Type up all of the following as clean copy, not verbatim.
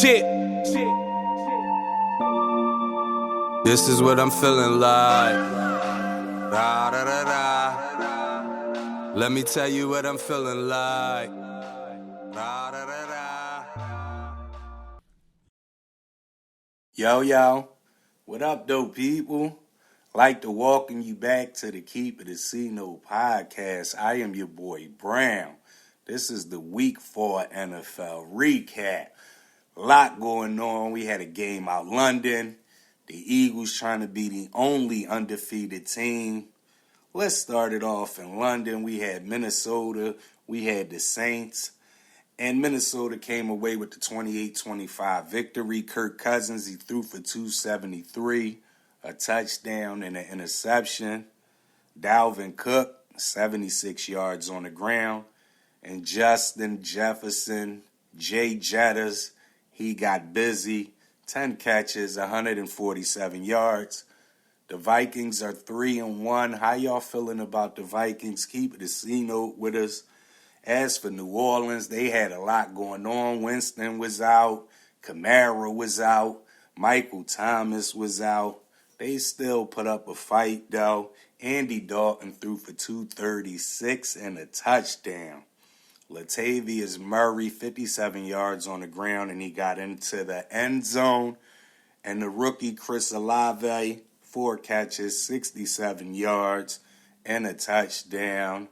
Shit. This is what I'm feeling like. Da, da, da, da. Let me tell you what I'm feeling like. Da, da, da, da. Yo, what up, though, people? Like to welcome you back to the Keep It a C-Note podcast. I am your boy, Brown. This is the Week 4 NFL recap. A lot going on. We had a game out London. The Eagles trying to be the only undefeated team. Let's start it off in London. We had Minnesota. We had the Saints. And Minnesota came away with the 28-25 victory. Kirk Cousins, he threw for 273, a touchdown and an interception. Dalvin Cook, 76 yards on the ground. And Justin Jefferson, Jay Jettas, he got busy. 10 catches, 147 yards. The Vikings are 3-1. How y'all feeling about the Vikings? Keep it a C-Note with us. As for New Orleans, they had a lot going on. Winston was out. Kamara was out. Michael Thomas was out. They still put up a fight, though. Andy Dalton threw for 236 and a touchdown. Latavius Murray, 57 yards on the ground, and he got into the end zone. And the rookie Chris Olave, 4 catches, 67 yards, and a touchdown.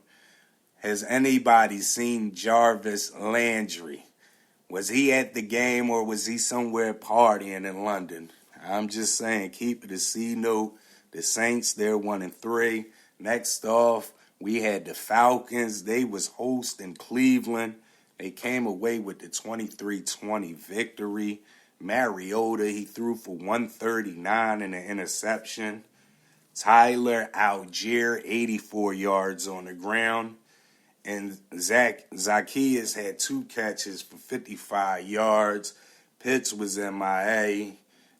Has anybody seen Jarvis Landry? Was he at the game or was he somewhere partying in London? I'm just saying, keep it a C-Note. The Saints, they're 1-3. Next off, we had the Falcons. They was hosting Cleveland. They came away with the 23-20 victory. Mariota, he threw for 139 and an interception. Tyler Algier, 84 yards on the ground. And Zacchaeus had 2 catches for 55 yards. Pitts was MIA.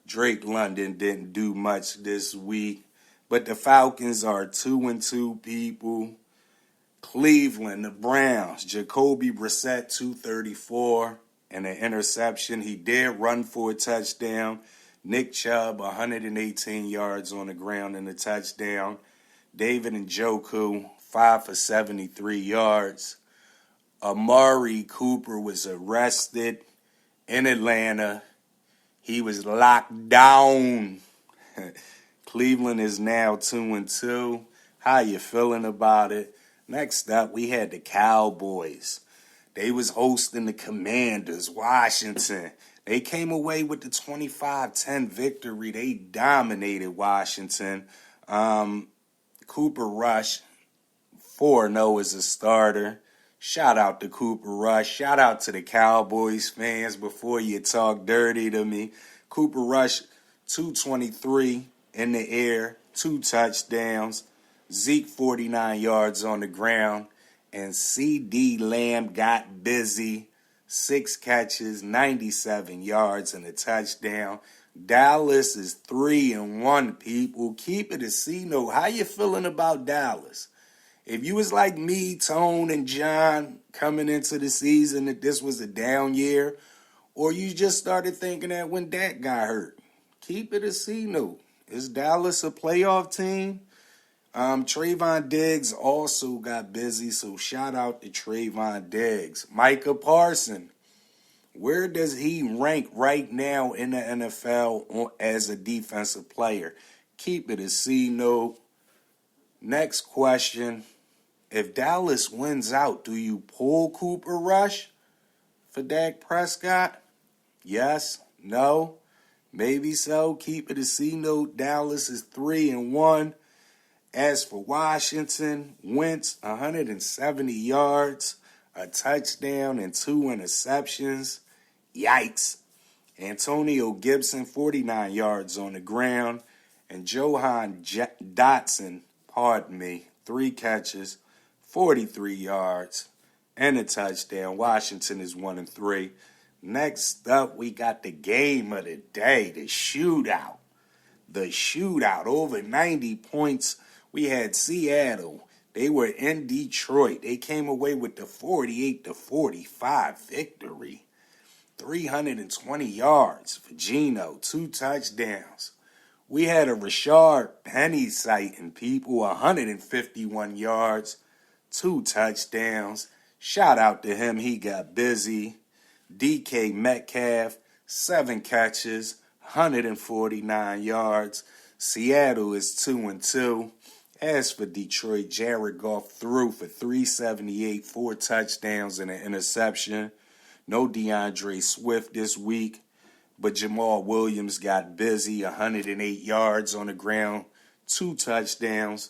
Drake London didn't do much this week. But the Falcons are 2-2 people. Cleveland, the Browns, Jacoby Brissett, 234 and an interception. He did run for a touchdown. Nick Chubb, 118 yards on the ground and a touchdown. David Njoku, 5 for 73 yards. Amari Cooper was arrested in Atlanta. He was locked down. Cleveland is now 2-2. How you feeling about it? Next up, we had the Cowboys. They was hosting the Commanders, Washington. They came away with the 25-10 victory. They dominated Washington. Cooper Rush, 4-0 as a starter. Shout out to Cooper Rush. Shout out to the Cowboys fans before you talk dirty to me. Cooper Rush, 223 in the air, 2 touchdowns. Zeke, 49 yards on the ground. And C.D. Lamb got busy. 6 catches, 97 yards, and a touchdown. Dallas is 3-1, people. Keep it a C-Note. How you feeling about Dallas? If you was like me, Tone, and John coming into the season that this was a down year, or you just started thinking that when Dak got hurt, keep it a C-Note. Is Dallas a playoff team? Trayvon Diggs also got busy, so shout out to Trayvon Diggs. Micah Parsons, where does he rank right now in the NFL as a defensive player? Keep it a C-Note. Next question. If Dallas wins out, do you pull Cooper Rush for Dak Prescott? Yes? No? Maybe so. Keep it a C-Note. Dallas is 3-1. As for Washington, Wentz, 170 yards, a touchdown, and 2 interceptions. Yikes. Antonio Gibson, 49 yards on the ground. And Johan Dotson, 3 catches, 43 yards, and a touchdown. Washington is 1-3. Next up, we got the game of the day, the shootout. The shootout, over 90 points. We had Seattle. They were in Detroit. They came away with the 48-45 victory. 320 yards for Geno, 2 touchdowns. We had a Rashard Penny sighting, people, 151 yards, 2 touchdowns. Shout out to him, he got busy. DK Metcalf, 7 catches, 149 yards. Seattle is 2-2. As for Detroit, Jared Goff threw for 378, 4 touchdowns and an interception. No DeAndre Swift this week, but Jamal Williams got busy, 108 yards on the ground, 2 touchdowns.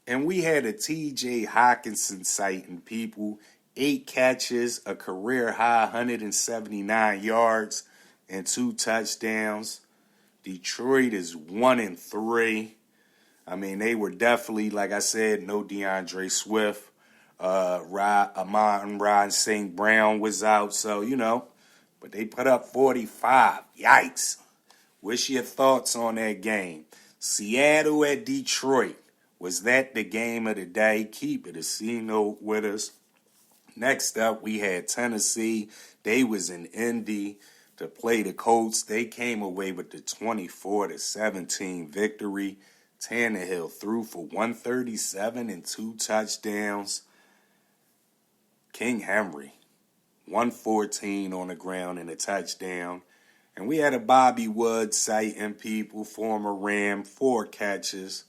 And we had a TJ Hawkinson sighting, people, 8 catches, a career high 179 yards, and 2 touchdowns. Detroit is 1-3. I mean, they were definitely, like I said, no DeAndre Swift. Amon St. Brown was out, so, but they put up 45. Yikes. What's your thoughts on that game? Seattle at Detroit. Was that the game of the day? Keep it a C note with us. Next up, we had Tennessee. They was in Indy to play the Colts. They came away with the 24-17 victory. Tannehill threw for 137 and 2 touchdowns. King Henry, 114 on the ground and a touchdown. And we had a Bobby Wood sighting, people, former Ram, 4 catches,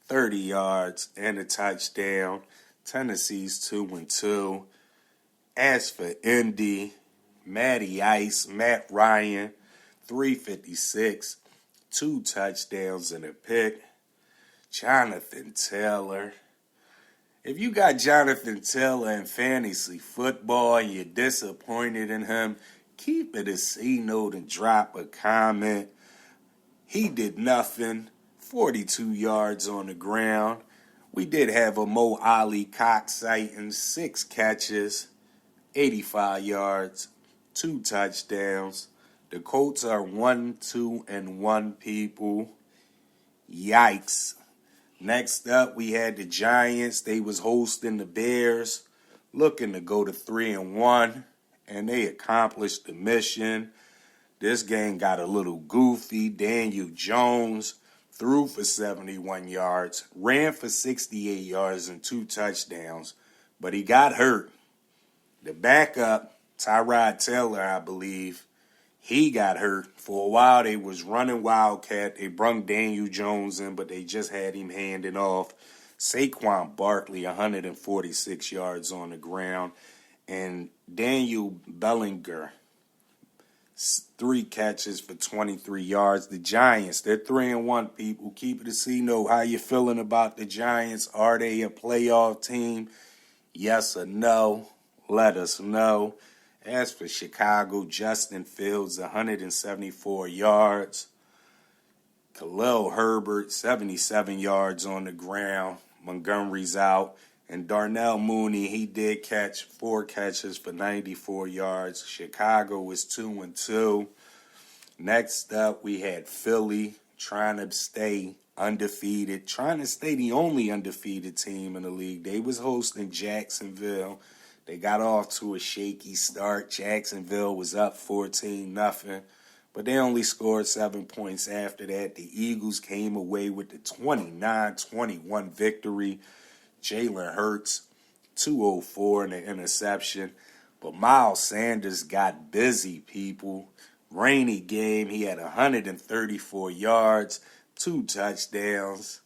30 yards and a touchdown. Tennessee's 2-2. As for Indy, Matty Ice, Matt Ryan, 356, 2 touchdowns and a pick. Jonathan Taylor. If you got Jonathan Taylor in fantasy football and you're disappointed in him, keep it a C note and drop a comment. He did nothing. 42 yards on the ground. We did have a Mo Ali Cox sighting, 6 catches, 85 yards, 2 touchdowns. The Colts are 1-2-1, people. Yikes. Next up, we had the Giants. They was hosting the Bears, looking to go to 3-1, and they accomplished the mission. This game got a little goofy. Daniel Jones threw for 71 yards, ran for 68 yards and 2 touchdowns, but he got hurt. The backup, Tyrod Taylor, I believe, he got hurt. For a while, they was running Wildcat. They brung Daniel Jones in, but they just had him handing off. Saquon Barkley, 146 yards on the ground. And Daniel Bellinger, 3 catches for 23 yards. The Giants, they're 3-1, people. Keep it a C note. How you feeling about the Giants? Are they a playoff team? Yes or no? Let us know. As for Chicago, Justin Fields, 174 yards. Khalil Herbert, 77 yards on the ground. Montgomery's out. And Darnell Mooney, he did catch 4 catches for 94 yards. Chicago is 2-2. Next up, we had Philly trying to stay undefeated, trying to stay the only undefeated team in the league. They was hosting Jacksonville. They got off to a shaky start. Jacksonville was up 14-0, but they only scored 7 points after that. The Eagles came away with the 29-21 victory. Jalen Hurts, 204 and an interception. But Miles Sanders got busy, people. Rainy game. He had 134 yards, 2 touchdowns.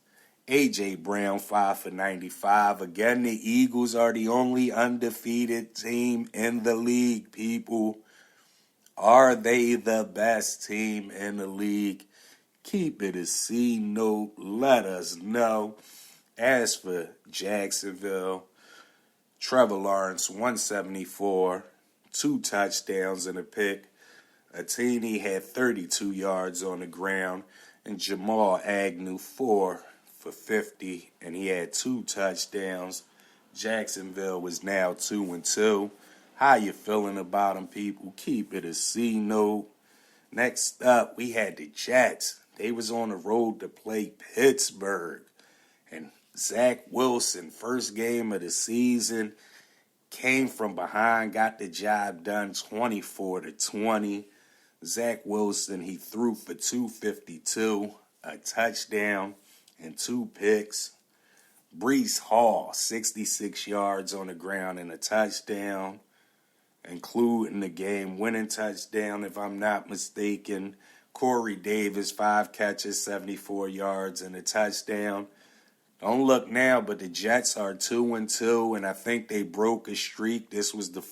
A.J. Brown, 5 for 95. Again, the Eagles are the only undefeated team in the league, people. Are they the best team in the league? Keep it a C note. Let us know. As for Jacksonville, Trevor Lawrence, 174, 2 touchdowns and a pick. Atini had 32 yards on the ground. And Jamal Agnew, 4 for 50, and he had 2 touchdowns. Jacksonville was now 2-2. How you feeling about them, people? Keep it a C note. Next up, we had the Jets. They was on the road to play Pittsburgh. And Zach Wilson, first game of the season, came from behind, got the job done 24-20. Zach Wilson, he threw for 252, a touchdown, and 2 picks. Breece Hall, 66 yards on the ground and a touchdown, including the game-winning touchdown, if I'm not mistaken. Corey Davis, 5 catches, 74 yards and a touchdown. Don't look now, but the Jets are 2-2, and I think they broke a streak. This is the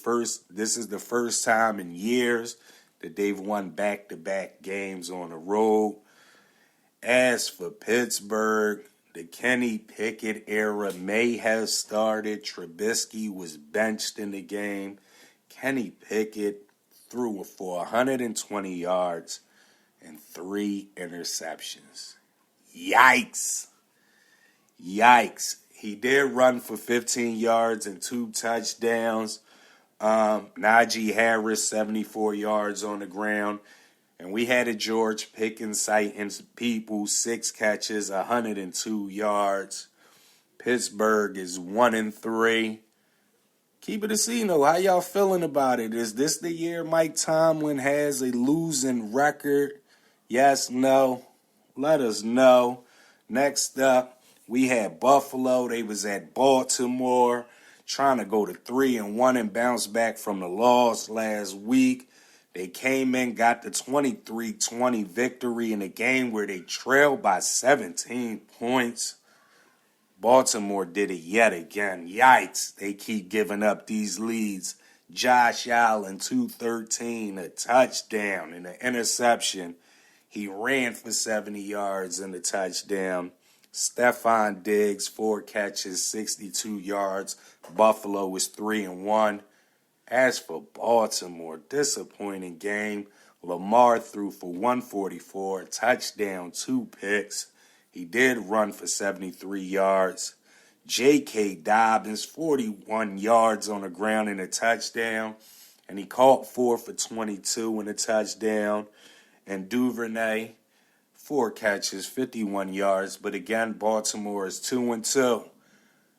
first time in years that they've won back-to-back games on the road. As for Pittsburgh, the Kenny Pickett era may have started. Trubisky was benched in the game. Kenny Pickett threw for 120 yards and 3 interceptions. Yikes. He did run for 15 yards and 2 touchdowns. Najee Harris, 74 yards on the ground. And we had a George Pickens citing people, 6 catches, 102 yards. Pittsburgh is 1-3. Keep it a C-no. How y'all feeling about it? Is this the year Mike Tomlin has a losing record? Yes, no? Let us know. Next up, we had Buffalo. They was at Baltimore trying to go to 3-1 and bounce back from the loss last week. They came in, got the 23-20 victory in a game where they trailed by 17 points. Baltimore did it yet again. Yikes, they keep giving up these leads. Josh Allen, 213, a touchdown and an interception. He ran for 70 yards and a touchdown. Stephon Diggs, 4 catches, 62 yards. Buffalo is 3-1. As for Baltimore, disappointing game. Lamar threw for 144, touchdown, 2 picks. He did run for 73 yards. J.K. Dobbins, 41 yards on the ground and a touchdown. And he caught 4 for 22 and a touchdown. And Duvernay, 4 catches, 51 yards. But again, Baltimore is 2-2.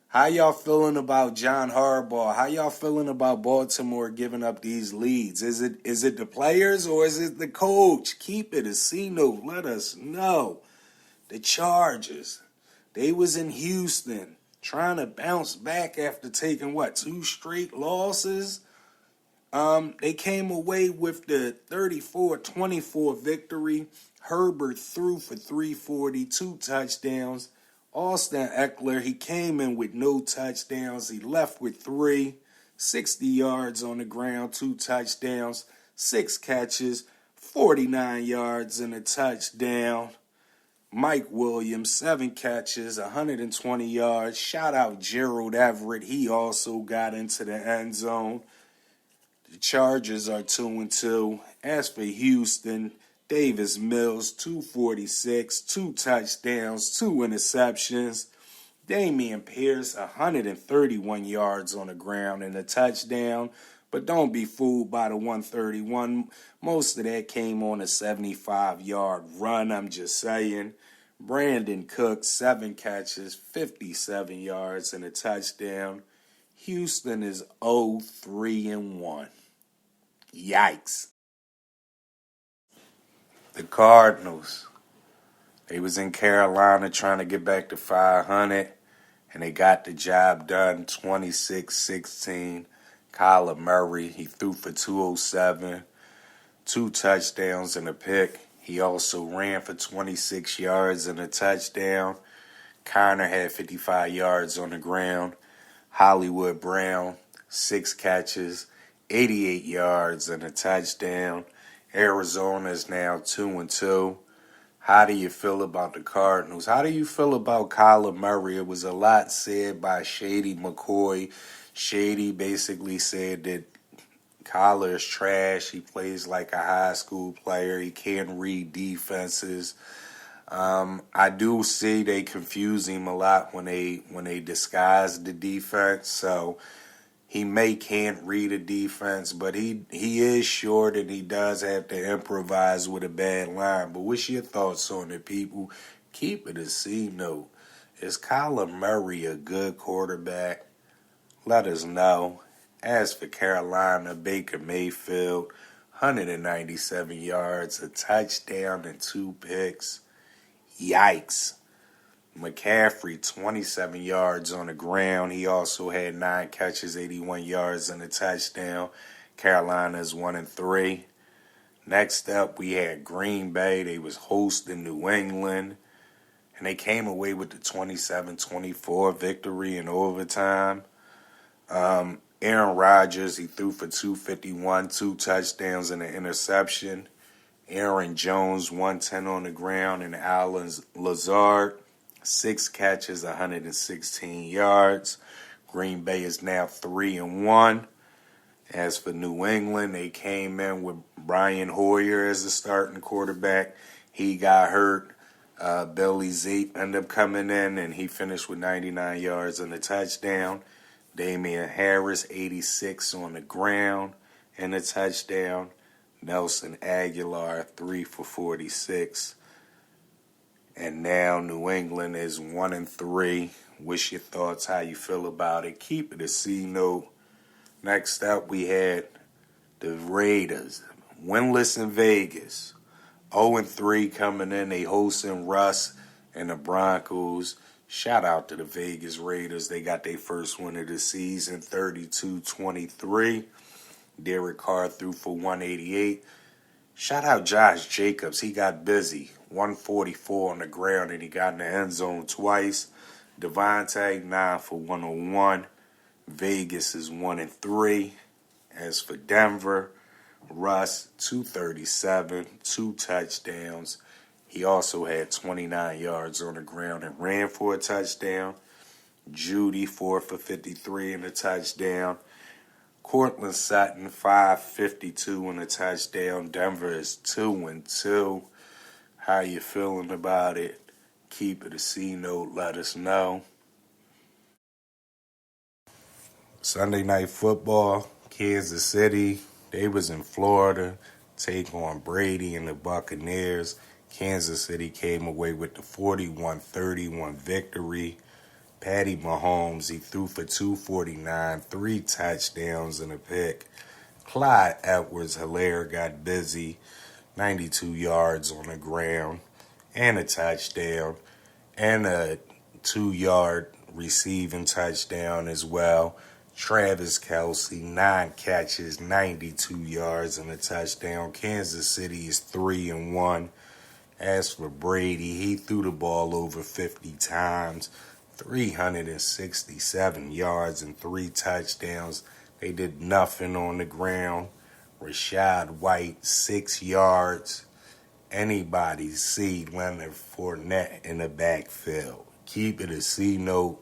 How y'all feeling about John Harbaugh? How y'all feeling about Baltimore giving up these leads? Is it the players or is it the coach? Keep it a C-note. Let us know. The Chargers, they was in Houston trying to bounce back after taking, 2 straight losses? They came away with the 34-24 victory. Herbert threw for 340, 2 touchdowns. Austin Eckler, he came in with no touchdowns. He left with 3, 60 yards on the ground, 2 touchdowns, 6 catches, 49 yards and a touchdown. Mike Williams, 7 catches, 120 yards. Shout out Gerald Everett. He also got into the end zone. The Chargers are 2-2. As for Houston, Davis Mills, 246, 2 touchdowns, 2 interceptions. Damian Pierce, 131 yards on the ground and a touchdown. But don't be fooled by the 131. Most of that came on a 75-yard run, I'm just saying. Brandon Cook, 7 catches, 57 yards and a touchdown. Houston is 0-3-1. Yikes. The Cardinals, they was in Carolina trying to get back to 500, and they got the job done 26-16. Kyler Murray, he threw for 207, 2 touchdowns and a pick. He also ran for 26 yards and a touchdown. Connor had 55 yards on the ground. Hollywood Brown, 6 catches, 88 yards and a touchdown. Arizona is now 2-2. How do you feel about the Cardinals? How do you feel about Kyler Murray? It was a lot said by Shady McCoy. Shady basically said that Kyler is trash. He plays like a high school player. He can't read defenses. I do see they confuse him a lot when they disguise the defense. So he can't read a defense, but he is short and he does have to improvise with a bad line. But what's your thoughts on it, people? Keep it a C-note. Is Kyler Murray a good quarterback? Let us know. As for Carolina, Baker Mayfield, 197 yards, a touchdown, and 2 picks. Yikes. McCaffrey, 27 yards on the ground. He also had 9 catches, 81 yards, and a touchdown. Carolina's 1-3. Next up, we had Green Bay. They was hosting New England, and they came away with the 27-24 victory in overtime. Aaron Rodgers, he threw for 251, 2 touchdowns and an interception. Aaron Jones, 110 on the ground, and Alan Lazard, 6 catches, 116 yards. Green Bay is now 3-1. As for New England, they came in with Brian Hoyer as the starting quarterback. He got hurt. Billy Zeke ended up coming in, and he finished with 99 yards and a touchdown. Damian Harris, 86 on the ground and a touchdown. Nelson Aguilar, 3 for 46. And now New England is 1-3. Wish your thoughts, how you feel about it. Keep it a C note. Next up, we had the Raiders, winless in Vegas. 0-3 coming in. They hosting Russ and the Broncos. Shout out to the Vegas Raiders. They got their first win of the season, 32-23. Derek Carr threw for 188. Shout out Josh Jacobs. He got busy. 144 on the ground, and he got in the end zone twice. Devontae, 9 for 101. Vegas is 1-3. As for Denver, Russ, 237, 2 touchdowns. He also had 29 yards on the ground and ran for a touchdown. Judy, 4 for 53 and a touchdown. Cortland Sutton, 552 and a touchdown. Denver is 2-2. How you feeling about it? Keep it a C note. Let us know. Sunday Night Football, Kansas City. They was in Florida, take on Brady and the Buccaneers. Kansas City came away with the 41-31 victory. Patty Mahomes, he threw for 249, 3 touchdowns and a pick. Clyde Edwards-Helaire got busy, 92 yards on the ground and a touchdown and a 2-yard receiving touchdown as well. Travis Kelce, 9 catches, 92 yards and a touchdown. Kansas City is 3-1. As for Brady, he threw the ball over 50 times, 367 yards and 3 touchdowns. They did nothing on the ground. Rashad White, 6 yards. Anybody see Leonard Fournette in the backfield? Keep it a C note.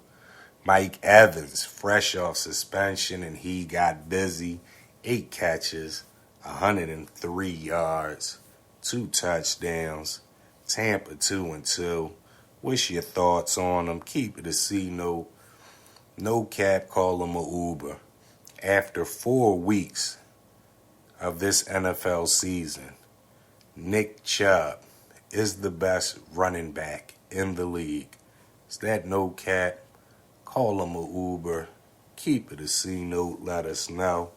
Mike Evans, fresh off suspension, and he got busy. 8 catches, 103 yards, 2 touchdowns. Tampa 2-2. What's your thoughts on them? Keep it a C note. No cap, call him Oouuber. After 4 weeks of this NFL season, Nick Chubb is the best running back in the league. Is that no cap? Call him Oouuber. Keep it a C note. Let us know.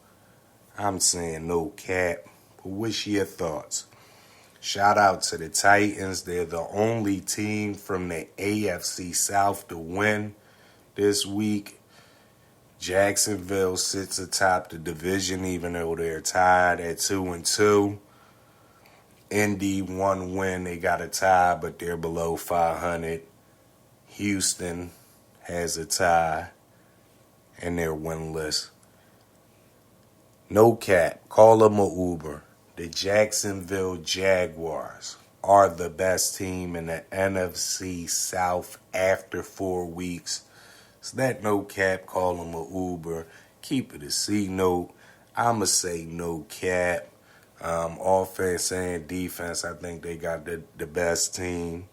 I'm saying no cap. But what's your thoughts? Shout out to the Titans. They're the only team from the AFC South to win this week. Jacksonville sits atop the division even though they're tied at 2-2. Indy, 1 win. They got a tie, but they're below 500. Houston has a tie, and they're winless. No cap. Call them Oouuber. The Jacksonville Jaguars are the best team in the NFC South after 4 weeks. Is that no cap? Call them Oouuber. Keep it a C note. I'ma say no cap. Offense and defense, I think they got the best team.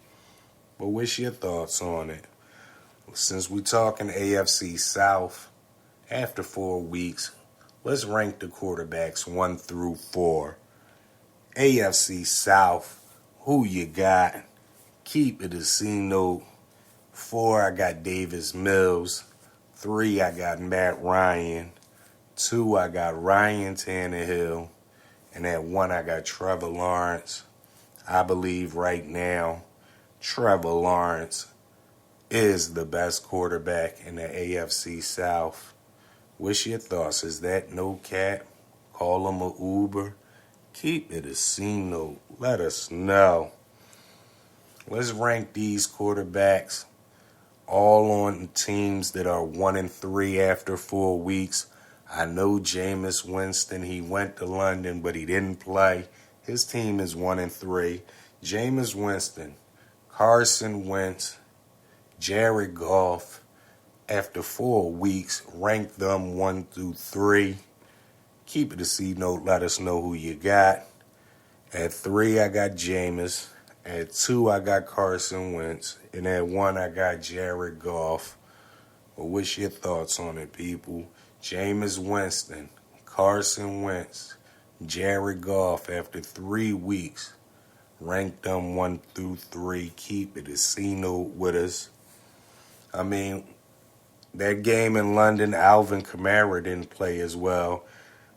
But what's your thoughts on it? Since we're talking AFC South, after 4 weeks, let's rank the quarterbacks 1 through 4. AFC South, who you got? Keep it a C note. 4, I got Davis Mills. 3, I got Matt Ryan. 2, I got Ryan Tannehill. And at 1, I got Trevor Lawrence. I believe right now, Trevor Lawrence is the best quarterback in the AFC South. What's your thoughts? Is that no cap? Call him a Uber. Keep it a C note. Let us know. Let's rank these quarterbacks all on teams that are 1-3 after 4 weeks. I know Jameis Winston, he went to London, but he didn't play. His team is 1-3. Jameis Winston, Carson Wentz, Jared Goff, after 4 weeks, rank them 1-3. Keep it a C note. Let us know who you got. At 3, I got Jameis. At 2, I got Carson Wentz. And at 1, I got Jared Goff. Well, what's your thoughts on it, people? Jameis Winston, Carson Wentz, Jared Goff, after 3 weeks, rank them 1-3. Keep it a C note with us. I mean, that game in London, Alvin Kamara didn't play as well.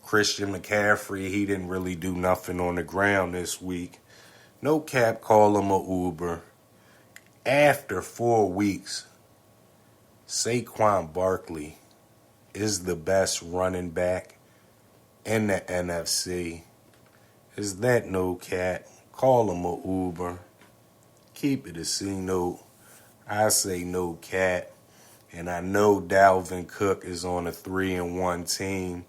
Christian McCaffrey, he didn't really do nothing on the ground this week. No cap, call him a Uber. After 4 weeks, Saquon Barkley is the best running back in the NFC. Is that no cap? Call him a Uber. Keep it a C note. I say no cap. And I know Dalvin Cook is on a 3-1 team.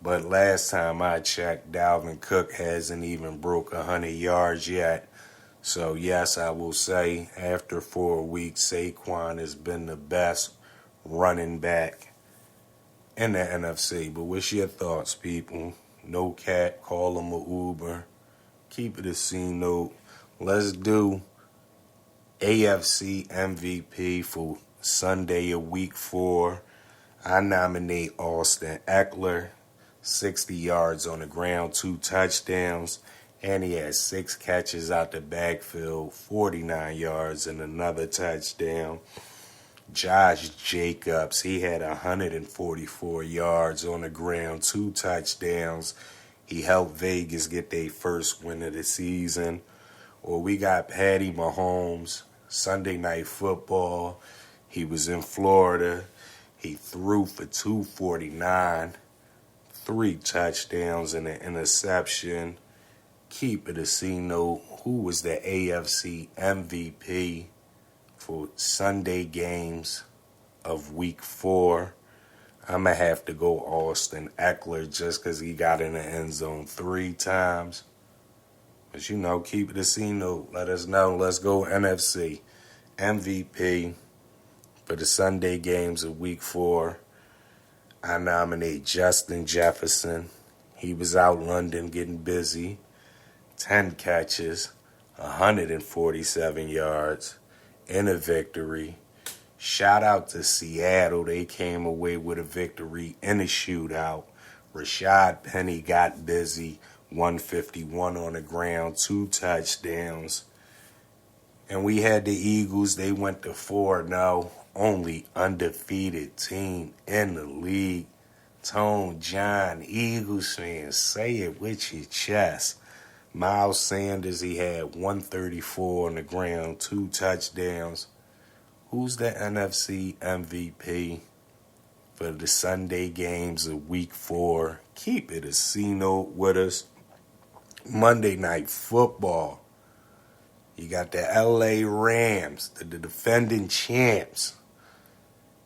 But last time I checked, Dalvin Cook hasn't even broke 100 yards yet. So, yes, I will say after 4 weeks, Saquon has been the best running back in the NFC. But what's your thoughts, people? No cap, call him a Uber. Keep it a C note. Let's do AFC MVP for Sunday of Week 4. I nominate Austin Eckler. 60 yards on the ground, 2 touchdowns, and he had 6 catches out the backfield, 49 yards and another touchdown. Josh Jacobs, he had 144 yards on the ground, 2 touchdowns. He helped Vegas get their first win of the season. Or we got Patty Mahomes, Sunday Night Football. He was in Florida. He threw for 249. 3 touchdowns and an interception. Keep it a C note. Who was the AFC MVP for Sunday games of Week 4? I'm going to have to go Austin Eckler just because he got in the end zone 3 times. But, keep it a C note. Let us know. Let's go NFC MVP for the Sunday games of Week 4. I nominate Justin Jefferson. He was out London getting busy. 10 catches, 147 yards, and a victory. Shout out to Seattle. They came away with a victory in a shootout. Rashad Penny got busy. 151 on the ground, 2 touchdowns. And we had the Eagles. They went to 4-0. Only undefeated team in the league. Tone John, Eagles fans, say it with your chest. Miles Sanders, he had 134 on the ground, 2 touchdowns. Who's the NFC MVP for the Sunday games of Week 4? Keep it a C note with us. Monday Night Football. You got the LA Rams, the defending champs,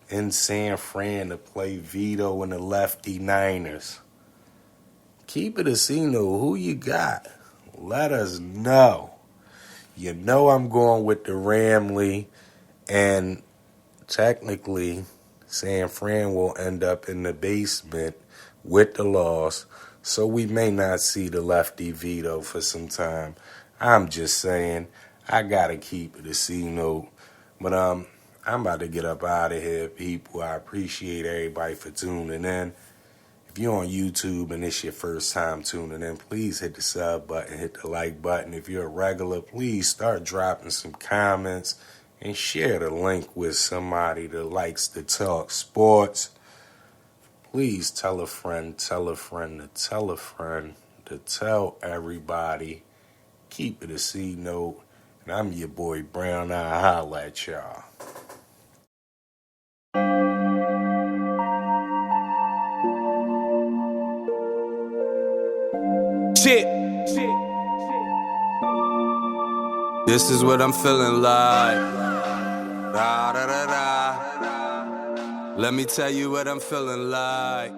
in San Fran to play Vito and the Lefty Niners. Keep it a C note. Who you got? Let us know. You know I'm going with the Ramley, and technically San Fran will end up in the basement with the loss, so we may not see the Lefty Vito for some time. I'm just saying, I got to keep it a C note. But I'm about to get up out of here, people. I appreciate everybody for tuning in. If you're on YouTube and it's your first time tuning in, please hit the sub button, hit the like button. If you're a regular, please start dropping some comments and share the link with somebody that likes to talk sports. please tell a friend, tell a friend, to tell a friend, to tell everybody. Keep it a C note. And I'm your boy Brown. I'll holla at y'all. Shit. This is what I'm feeling like. Da, da, da, da. Let me tell you what I'm feeling like.